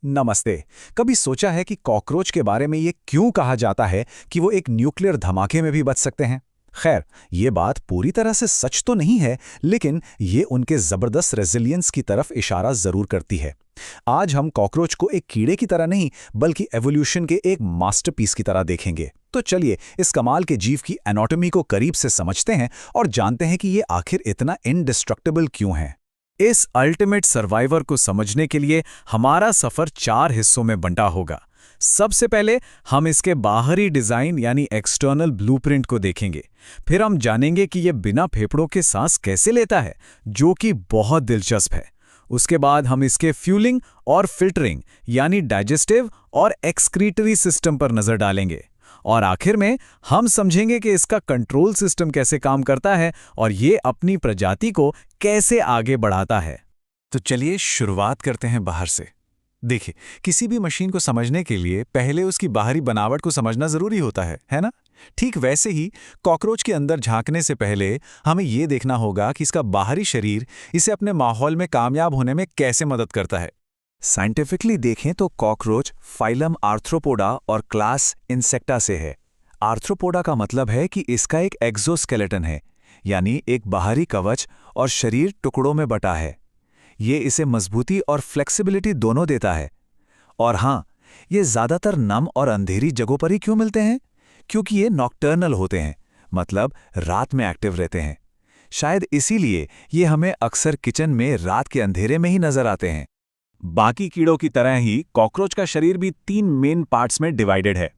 नमस्ते। कभी सोचा है कि कॉकरोच के बारे में ये क्यों कहा जाता है कि वो एक न्यूक्लियर धमाके में भी बच सकते हैं? खैर, ये बात पूरी तरह से सच तो नहीं है, लेकिन ये उनके जबरदस्त रेजिलियंस की तरफ इशारा जरूर करती है। आज हम कॉकरोच को एक कीड़े की तरह नहीं, बल्कि एवोल्यूशन के एक मास्टरपीस की तरह देखेंगे। तो चलिए इस कमाल के जीव की एनाटॉमी को करीब से समझते हैं और जानते हैं कि ये आखिर इतना इंडिस्ट्रक्टिबल क्यों है। इस अल्टीमेट सर्वाइवर को समझने के लिए हमारा सफर 4 हिस्सों में बंटा होगा। सबसे पहले हम इसके बाहरी डिजाइन यानी एक्सटर्नल ब्लूप्रिंट को देखेंगे। फिर हम जानेंगे कि यह बिना फेफड़ों के सांस कैसे लेता है, जो कि बहुत दिलचस्प है। उसके बाद हम इसके फ्यूलिंग और फिल्टरिंग यानी डाइजेस्टिव और एक्सक्रीटरी सिस्टम पर नजर डालेंगे। और आखिर में हम समझेंगे कि इसका कंट्रोल सिस्टम कैसे काम करता है और ये अपनी प्रजाति को कैसे आगे बढ़ाता है। तो चलिए शुरुआत करते हैं बाहर से। देखिए, किसी भी मशीन को समझने के लिए पहले उसकी बाहरी बनावट को समझना जरूरी होता है ना? ठीक वैसे ही कॉकरोच के अंदर झांकने से पहले हमें यह देखना होगा कि इसका बाहरी शरीर इसे अपने माहौल में कामयाब होने में कैसे मदद करता है। साइंटिफिकली देखें तो कॉकरोच फाइलम आर्थ्रोपोडा और क्लास इंसेक्टा से है। आर्थ्रोपोडा का मतलब है कि इसका एक एक्सोस्केलेटन है, यानी एक बाहरी कवच और शरीर टुकड़ों में बटा है। ये इसे मजबूती और फ्लेक्सिबिलिटी दोनों देता है। और हाँ, ये ज़्यादातर नम और अंधेरी जगहों पर ही क्यों मिलते हैं? क्योंकि ये नॉकटर्नल होते हैं, मतलब रात में एक्टिव रहते हैं। शायद इसीलिए ये हमें अक्सर किचन में रात के अंधेरे में ही नजर आते हैं। बाकी कीड़ों की तरह ही कॉकरोच का शरीर भी 3 मेन पार्ट्स में डिवाइडेड है।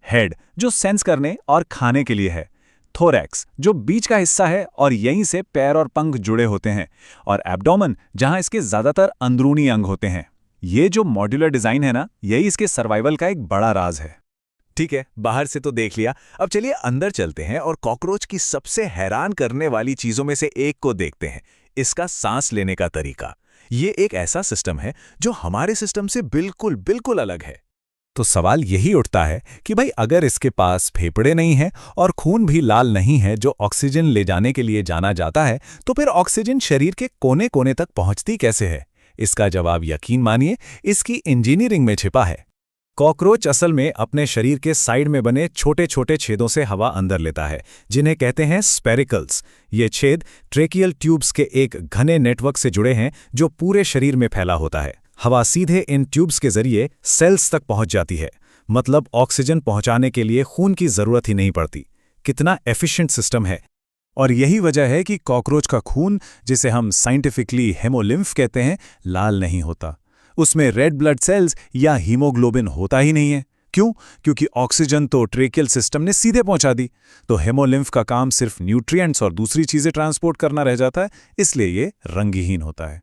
हेड, जो सेंस करने और खाने के लिए है। थोरैक्स, जो बीच का हिस्सा है और यहीं से पैर और पंख जुड़े होते हैं। और एब्डोमेन, जहां इसके ज्यादातर अंदरूनी अंग होते हैं। ये जो मॉड्यूलर डिजाइन है ना, यही इसके सर्वाइवल का एक बड़ा राज है। ठीक है, बाहर से तो देख लिया, अब चलिए अंदर चलते हैं और कॉकरोच की सबसे हैरान करने वाली चीजों में से एक को देखते हैं, इसका सांस लेने का तरीका। ये एक ऐसा सिस्टम है जो हमारे सिस्टम से बिल्कुल बिल्कुल अलग है। तो सवाल यही उठता है कि भाई, अगर इसके पास फेफड़े नहीं हैं और खून भी लाल नहीं है जो ऑक्सीजन ले जाने के लिए जाना जाता है, तो फिर ऑक्सीजन शरीर के कोने कोने तक पहुंचती कैसे है? इसका जवाब यकीन मानिए, इसकी इंजीनियरिंग में छिपा है। कॉकरोच असल में अपने शरीर के साइड में बने छोटे छोटे छेदों से हवा अंदर लेता है, जिन्हें कहते हैं स्पेरिकल्स। ये छेद ट्रेकियल ट्यूब्स के एक घने नेटवर्क से जुड़े हैं जो पूरे शरीर में फैला होता है। हवा सीधे इन ट्यूब्स के जरिए सेल्स तक पहुंच जाती है, मतलब ऑक्सीजन पहुंचाने के लिए खून की जरूरत ही नहीं पड़ती। कितना एफिशिएंट सिस्टम है। और यही वजह है कि कॉकरोच का खून, जिसे हम साइंटिफिकली हेमोलिम्फ कहते हैं, लाल नहीं होता। उसमें रेड ब्लड सेल्स या हीमोग्लोबिन होता ही नहीं है। क्यों? क्योंकि ऑक्सीजन तो ट्रेकियल सिस्टम ने सीधे पहुंचा दी। तो हेमोलिम्फ का काम सिर्फ न्यूट्रिएंट्स और दूसरी चीजें ट्रांसपोर्ट करना रह जाता है, इसलिए ये रंगहीन होता है।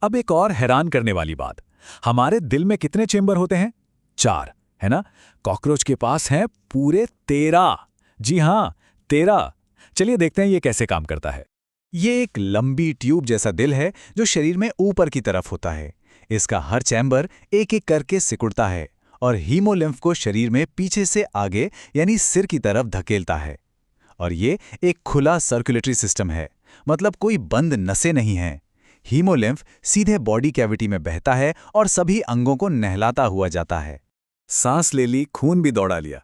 अब एक और हैरान करने वाली बात, हमारे दिल में कितने चेंबर होते हैं? 4, है ना? कॉकरोच के पास हैं पूरे 13। जी हां, 13। चलिए देखते हैं ये कैसे काम करता है। ये एक लंबी ट्यूब जैसा दिल है जो शरीर में ऊपर की तरफ होता है। इसका हर चैम्बर एक एक करके सिकुड़ता है और हीमोलिम्फ को शरीर में पीछे से आगे यानी सिर की तरफ धकेलता है। और ये एक खुला सर्कुलेटरी सिस्टम है, मतलब कोई बंद नसें नहीं हैं। हीमोलिम्फ सीधे बॉडी कैविटी में बहता है और सभी अंगों को नहलाता हुआ जाता है। सांस ले ली, खून भी दौड़ा लिया,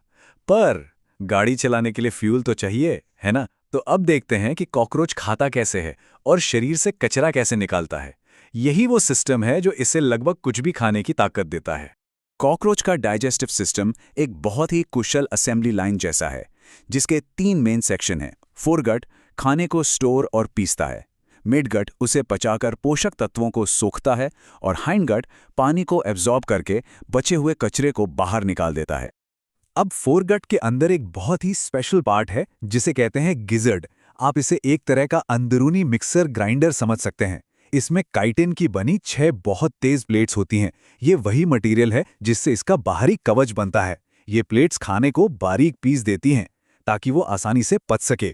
पर गाड़ी चलाने के लिए फ्यूल तो चाहिए, है ना? तो अब देखते हैं कि कॉकरोच खाता कैसे है और शरीर से कचरा कैसे निकालता है। यही वो सिस्टम है जो इसे लगभग कुछ भी खाने की ताकत देता है। कॉकरोच का डाइजेस्टिव सिस्टम एक बहुत ही कुशल असेंबली लाइन जैसा है, जिसके 3 मेन सेक्शन हैं। फोरगट खाने को स्टोर और पीसता है, मिडगट उसे पचाकर पोषक तत्वों को सोखता है और हाइंडगट पानी को एब्जॉर्ब करके बचे हुए कचरे को बाहर निकाल देता है। अब फोरगट के अंदर एक बहुत ही स्पेशल पार्ट है जिसे कहते हैं गिजर्ड। आप इसे एक तरह का अंदरूनी मिक्सर ग्राइंडर समझ सकते हैं। इसमें काइटिन की बनी 6 बहुत तेज प्लेट्स होती हैं। ये वही मटेरियल है जिससे इसका बाहरी कवच बनता है। ये प्लेट्स खाने को बारीक पीस देती हैं ताकि वो आसानी से पच सके।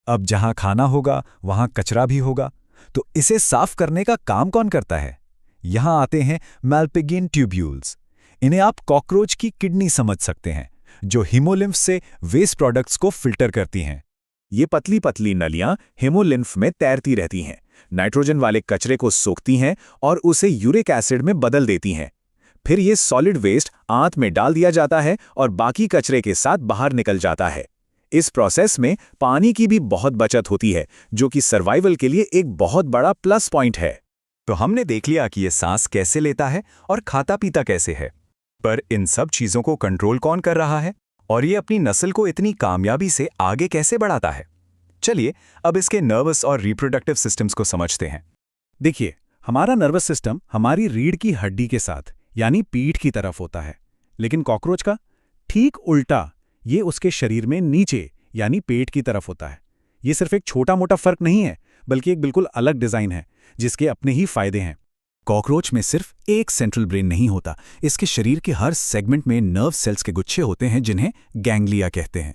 अब जहां खाना होगा वहां कचरा भी होगा, तो इसे साफ करने का काम कौन करता है? यहां आते हैं मैल्पिगियन ट्यूब्यूल्स। इन्हें आप कॉकरोच की किडनी समझ सकते हैं, जो हीमोलिम्फ से वेस्ट प्रोडक्ट्स को फिल्टर करती हैं। ये पतली पतली नलियां हीमोलिम्फ में तैरती रहती हैं, नाइट्रोजन वाले कचरे को सोखती हैं और उसे यूरिक एसिड में बदल देती हैं। फिर ये सॉलिड वेस्ट आंत में डाल दिया जाता है और बाकी कचरे के साथ बाहर निकल जाता है। इस प्रोसेस में पानी की भी बहुत बचत होती है, जो कि सर्वाइवल के लिए एक बहुत बड़ा प्लस पॉइंट है। तो हमने देख लिया कि ये सांस कैसे लेता है और खाता पीता कैसे है, पर इन सब चीज़ों को कंट्रोल कौन कर रहा है और ये अपनी नस्ल को इतनी कामयाबी से आगे कैसे बढ़ाता है। चलिए अब इसके नर्वस और रिप्रोडक्टिव सिस्टम्स को समझते हैं। देखिए, हमारा नर्वस सिस्टम हमारी रीढ़ की हड्डी के साथ यानी पीठ की तरफ होता है, लेकिन कॉकरोच का ठीक उल्टा, ये उसके शरीर में नीचे यानी पेट की तरफ होता है। ये सिर्फ एक छोटा मोटा फर्क नहीं है, बल्कि एक बिल्कुल अलग डिजाइन है जिसके अपने ही फायदे हैं। कॉकरोच में सिर्फ एक सेंट्रल ब्रेन नहीं होता, इसके शरीर के हर सेगमेंट में नर्व सेल्स के गुच्छे होते हैं जिन्हें गैंग्लिया कहते हैं।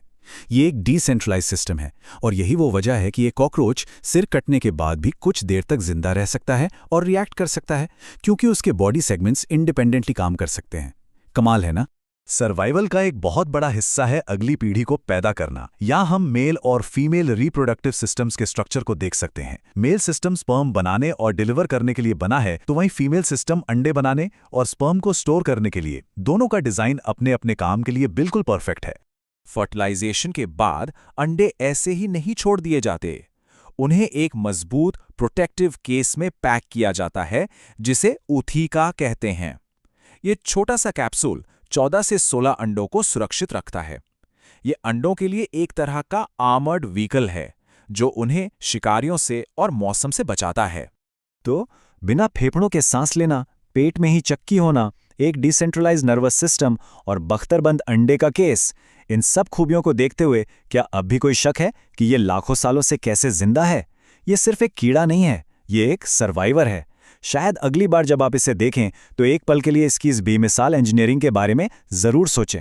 ये एक डिसेंट्रलाइज्ड सिस्टम है और यही वो वजह है कि ये कॉकरोच सिर कटने के बाद भी कुछ देर तक जिंदा रह सकता है और रिएक्ट कर सकता है, क्योंकि उसके बॉडी सेगमेंट्स इंडिपेंडेंटली काम कर सकते हैं। कमाल है ना। सर्वाइवल का एक बहुत बड़ा हिस्सा है अगली पीढ़ी को पैदा करना। यहाँ हम मेल और फीमेल रिप्रोडक्टिव सिस्टम्स के स्ट्रक्चर को देख सकते हैं। मेल सिस्टम स्पर्म बनाने और डिलीवर करने के लिए बना है, तो वहीं फीमेल सिस्टम अंडे बनाने और स्पर्म को स्टोर करने के लिए। दोनों का डिजाइन अपने अपने काम के लिए बिल्कुल परफेक्ट है। फर्टिलाइजेशन के बाद अंडे ऐसे ही नहीं छोड़ दिए जाते, उन्हें एक मजबूत प्रोटेक्टिव केस में पैक किया जाता है जिसे ऊथिका कहते हैं। ये छोटा सा कैप्सूल 14 से 16 अंडों को सुरक्षित रखता है। ये अंडों के लिए एक तरह का आर्मर्ड व्हीकल है जो उन्हें शिकारियों से और मौसम से बचाता है। तो बिना फेफड़ों के सांस लेना, पेट में ही चक्की होना, एक डिसेंट्रलाइज्ड नर्वस सिस्टम और बख्तरबंद अंडे का केस, इन सब खूबियों को देखते हुए क्या अब भी कोई शक है कि ये लाखों सालों से कैसे जिंदा है? ये सिर्फ एक कीड़ा नहीं है, ये एक सर्वाइवर है। शायद अगली बार जब आप इसे देखें तो एक पल के लिए इसकी इस बेमिसाल इंजीनियरिंग के बारे में जरूर सोचें।